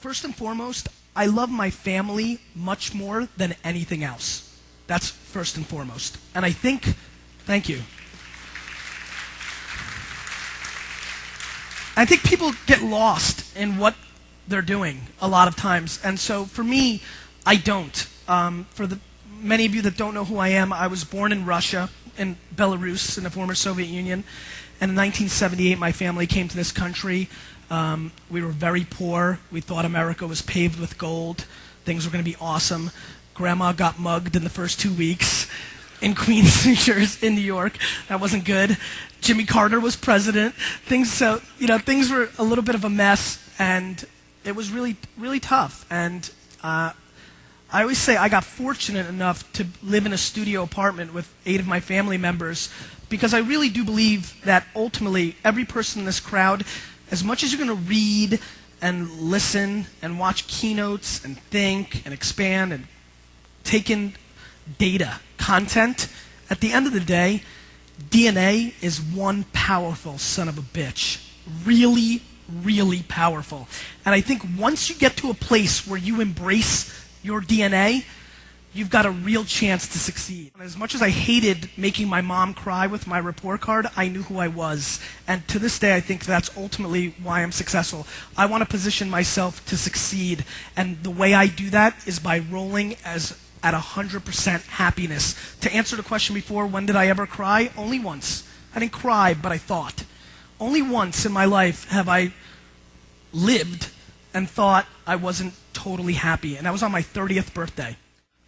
First and foremost, I love my family much more than anything else. That's first and foremost. And I think, thank you. I think people get lost in what they're doing a lot of times. And so for me, I don't. For the many of you that don't know who I am, I was born in Russia, in Belarus, in the former Soviet Union. And in 1978, my family came to this country. We were very poor. We thought America was paved with gold. Things were going to be awesome. Grandma got mugged in the first 2 weeks in Queens, in New York. That wasn't good. Jimmy Carter was president. Things were a little bit of a mess, and it was really, really tough. And I always say I got fortunate enough to live in a studio apartment with 8 of my family members, because I really do believe that ultimately every person in this crowd, as much as you're going to read and listen and watch keynotes and think and expand and take in data, content, at the end of the day, DNA is one powerful son of a bitch. Really, really powerful. And I think once you get to a place where you embrace your DNA, you've got a real chance to succeed. As much as I hated making my mom cry with my report card, I knew who I was. And to this day, I think that's ultimately why I'm successful. I want to position myself to succeed. And the way I do that is by rolling at 100% happiness. To answer the question before, when did I ever cry? Only once. I didn't cry, but I thought. Only once in my life have I lived and thought I wasn't totally happy. And that was on my 30th birthday.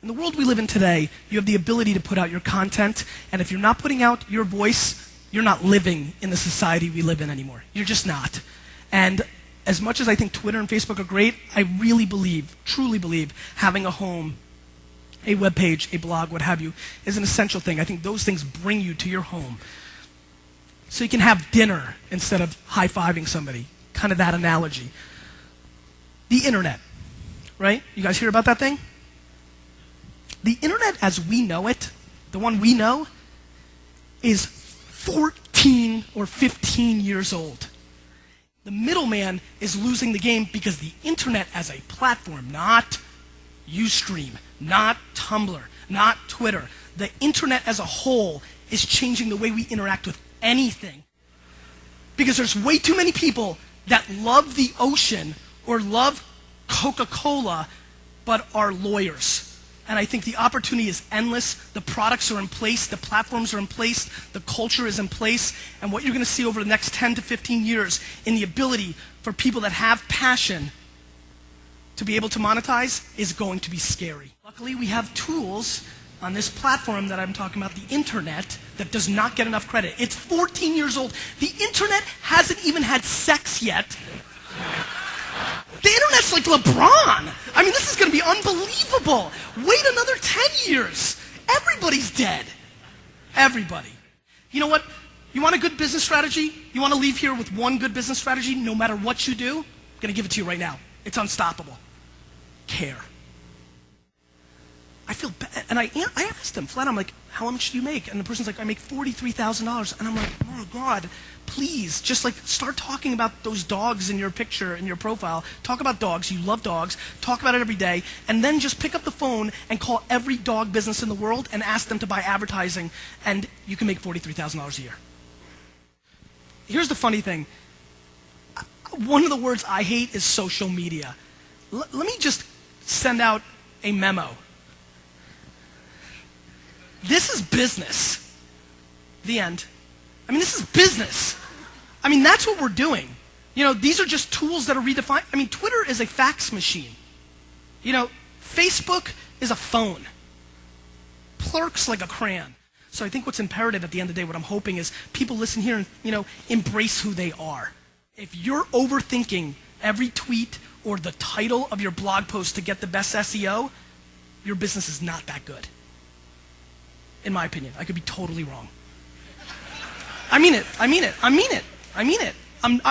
In the world we live in today, you have the ability to put out your content, and if you're not putting out your voice, you're not living in the society we live in anymore. You're just not. And as much as I think Twitter and Facebook are great, I really believe, truly believe, having a home, a web page, a blog, what have you, is an essential thing. I think those things bring you to your home. So you can have dinner instead of high-fiving somebody. Kind of that analogy. The internet, right? You guys hear about that thing? The internet as we know it, the one we know, is 14 or 15 years old. The middleman is losing the game because the internet as a platform, not Ustream, not Tumblr, not Twitter, the internet as a whole is changing the way we interact with anything. Because there's way too many people that love the ocean or love Coca-Cola but are lawyers. And I think the opportunity is endless. The products are in place. The platforms are in place. The culture is in place. And what you're going to see over the next 10 to 15 years in the ability for people that have passion to be able to monetize is going to be scary. Luckily, we have tools on this platform that I'm talking about, the internet, that does not get enough credit. It's 14 years old. The internet hasn't even had sex yet. The internet's like LeBron. I mean, this is going to be unbelievable. Wait another 10 years. Everybody's dead. Everybody. You know what? You want a good business strategy? You want to leave here with one good business strategy no matter what you do? I'm going to give it to you right now. It's unstoppable. Care. I feel bad. And I asked him flat, I'm like, how much do you make? And the person's like, I make $43,000. And I'm like, oh God, please, just like start talking about those dogs in your picture, in your profile. Talk about dogs. You love dogs. Talk about it every day. And then just pick up the phone and call every dog business in the world and ask them to buy advertising. And you can make $43,000 a year. Here's the funny thing. One of the words I hate is social media. Let me just send out a memo. This is business. The end. I mean, this is business. I mean, that's what we're doing. You know, these are just tools that are redefined. I mean, Twitter is a fax machine. You know, Facebook is a phone. Plurk's like a crayon. So I think what's imperative at the end of the day, what I'm hoping is people listen here and, you know, embrace who they are. If you're overthinking every tweet or the title of your blog post to get the best SEO, your business is not that good. In my opinion. I could be totally wrong. I mean it.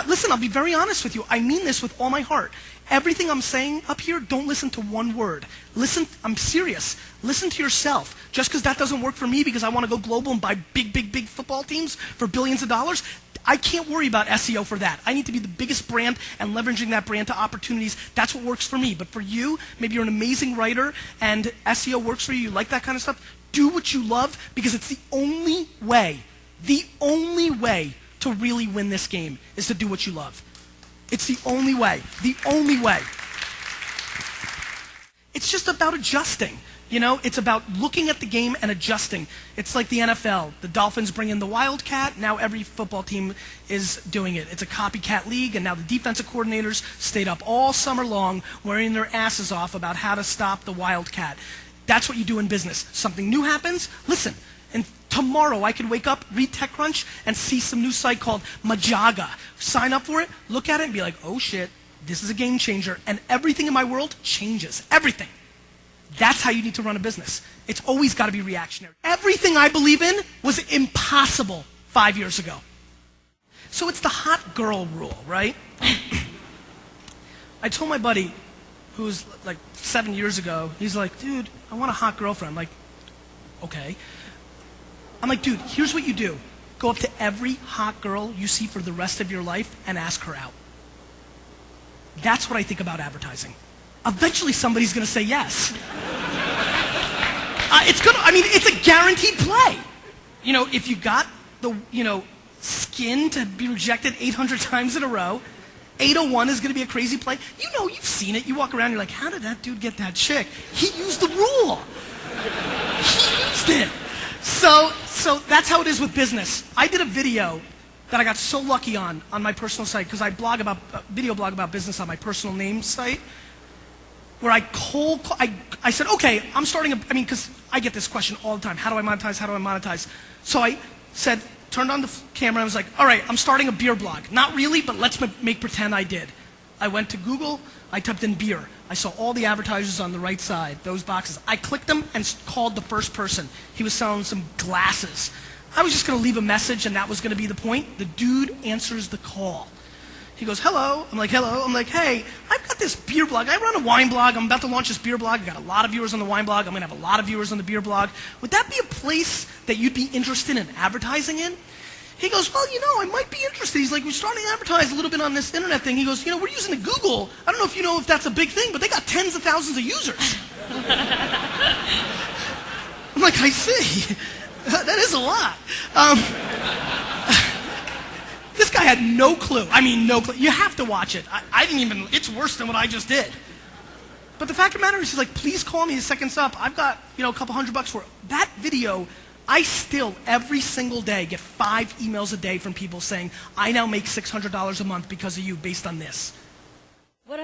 Listen, I'll be very honest with you. I mean this with all my heart. Everything I'm saying up here, don't listen to one word. Listen, I'm serious. Listen to yourself. Just because that doesn't work for me because I want to go global and buy big football teams for billions of dollars, I can't worry about SEO for that. I need to be the biggest brand and leveraging that brand to opportunities. That's what works for me. But for you, maybe you're an amazing writer and SEO works for you, you like that kind of stuff. Do what you love, because it's the only way to really win this game is to do what you love. It's the only way. The only way. It's just about adjusting. You know, it's about looking at the game and adjusting. It's like the NFL. The Dolphins bring in the Wildcat. Now every football team is doing it. It's a copycat league, and now the defensive coordinators stayed up all summer long wearing their asses off about how to stop the Wildcat. That's what you do in business. Something new happens, listen. And tomorrow I could wake up, read TechCrunch, and see some new site called Majaga. Sign up for it, look at it, and be like, oh shit, this is a game changer. And everything in my world changes. Everything. That's how you need to run a business. It's always got to be reactionary. Everything I believe in was impossible 5 years ago. So it's the hot girl rule, right? I told my buddy, who's like 7 years ago, he's like, dude, I want a hot girlfriend. I'm like, okay. I'm like, dude, here's what you do. Go up to every hot girl you see for the rest of your life and ask her out. That's what I think about advertising. Eventually somebody's going to say yes. It's a guaranteed play. You know, if you got the, skin to be rejected 800 times in a row, 801 is going to be a crazy play. You know, you've seen it. You walk around, you're like, how did that dude get that chick? He used the rule. He used it. So that's how it is with business. I did a video that I got so lucky on my personal site, because I video blog about business on my personal name site, where I said, okay, I'm starting because I get this question all the time. How do I monetize? How do I monetize? So I said, turned on the camera, and I was like, all right, I'm starting a beer blog. Not really, but let's make pretend I did. I went to Google, I typed in beer. I saw all the advertisers on the right side, those boxes. I clicked them and called the first person. He was selling some glasses. I was just going to leave a message, and that was going to be the point. The dude answers the call. He goes, hello. I'm like, hello. I'm like, hey, I've got this beer blog. I run a wine blog. I'm about to launch this beer blog. I've got a lot of viewers on the wine blog. I'm going to have a lot of viewers on the beer blog. Would that be a place that you'd be interested in advertising in? He goes, well, I might be interested. He's like, we're starting to advertise a little bit on this internet thing. He goes, we're using the Google. I don't know if you know if that's a big thing, but they got tens of thousands of users. I'm like, I see. That is a lot. This guy had no clue. No clue. You have to watch it. I didn't even, it's worse than what I just did. But the fact of the matter is, he's like, please call me the second's up. I've got, a couple $100 for it. That video, I still, every single day, get 5 emails a day from people saying, I now make $600 a month because of you based on this. What